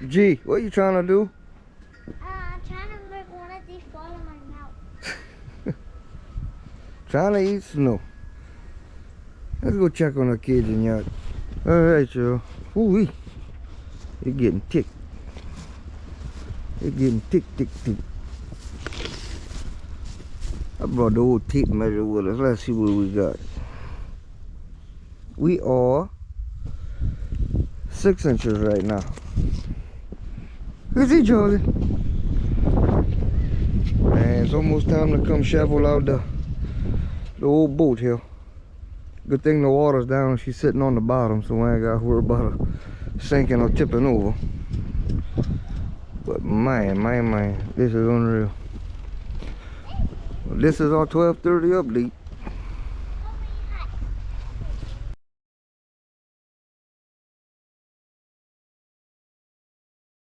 G, what you trying to do? I'm trying to make one of these fall in my mouth. Trying to eat snow. Let's go check on our kids in yard. Alright, y'all. Ooh-wee. It's getting thick. It's getting thick. I brought the old tape measure with us. Let's see what we got. We are 6 inches right now. Is it, Josie? Man, it's almost time to come shovel out the old boat here. Good thing the water's down. She's sitting on the bottom, so I ain't got to worry about her sinking or tipping over. But man, this is unreal. Well, this is our 12:30 update.